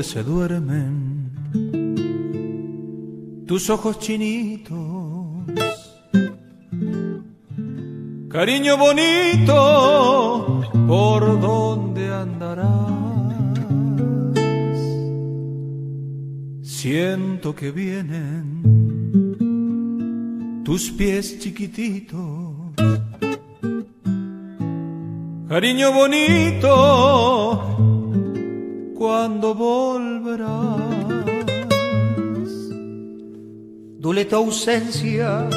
se duermen tus ojos chinitos. Cariño bonito, ¿por dónde andarás? Siento que vienen tus pies chiquititos. Cariño bonito, ¿cuándo volverás? Duele tu ausencia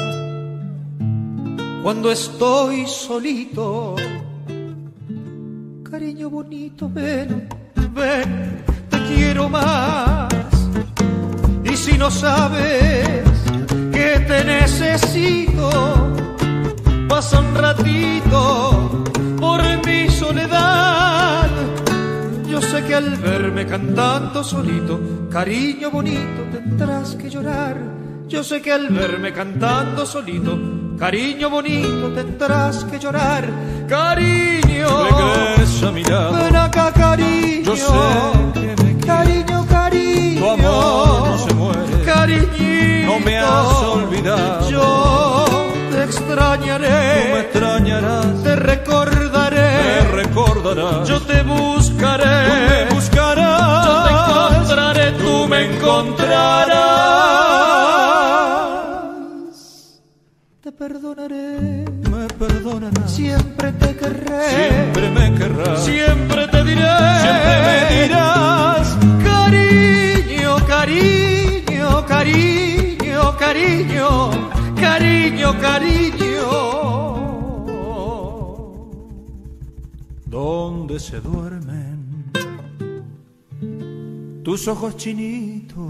cuando estoy solito. Cariño bonito, ven, ven, te quiero más. Y si no sabes que te necesito, pasa un ratito por mi soledad. Yo sé que al verme cantando solito, cariño bonito, tendrás que llorar. Yo sé que al verme cantando solito, cariño bonito, tendrás que llorar. Cariño, regresa a mi lado. Ven acá, cariño. Yo sé que me quieres. Cariño, cariño. Tu amor no se muere. Cariñito, no me has olvidado. Yo te extrañaré. Tú me extrañarás. Te recordaré. Me recordarás. Yo te buscaré. Tú me buscarás. Yo te encontraré. Tú me encontrarás. Te perdonaré. Me perdonarás. Siempre te querré. Siempre me querrás. Siempre te diré. Siempre me dirás. Cariño, cariño, cariño, cariño, cariño, cariño. ¿Dónde se duermen tus ojos chinitos?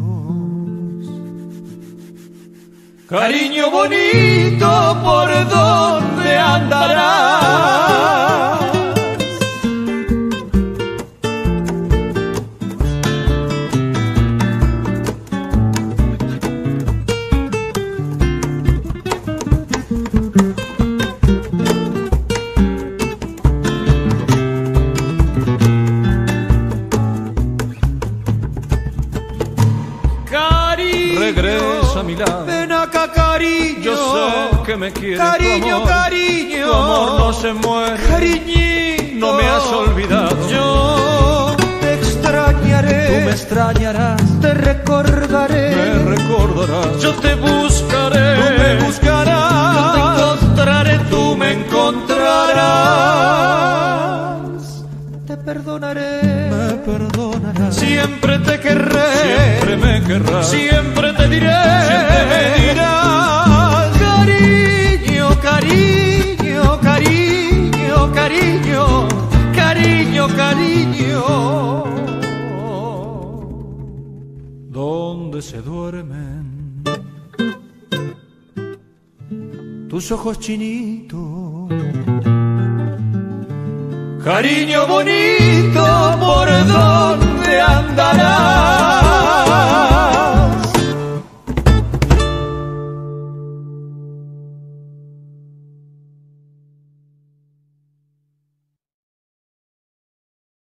Cariño bonito, ¿por dónde andarás? Regresa a mi lado. Ven acá, cariño. Yo sé que me quieres. Cariño, tu amor, cariño. tu amor no se muere. Cariñito, no me has olvidado. Yo te extrañaré. Tú me extrañarás. Te recordaré. Me recordarás. Yo te buscaré. Tú me buscarás. Yo te encontraré. Tú me encontrarás. Te perdonaré. Me perdonarás. Siempre te querré. Siempre me querrás. Siempre te diré. Siempre me dirás. Cariño, cariño, cariño, cariño, cariño, cariño. ¿Dónde se duermen tus ojos chinitos? Cariño bonito, ¿por dónde andarás?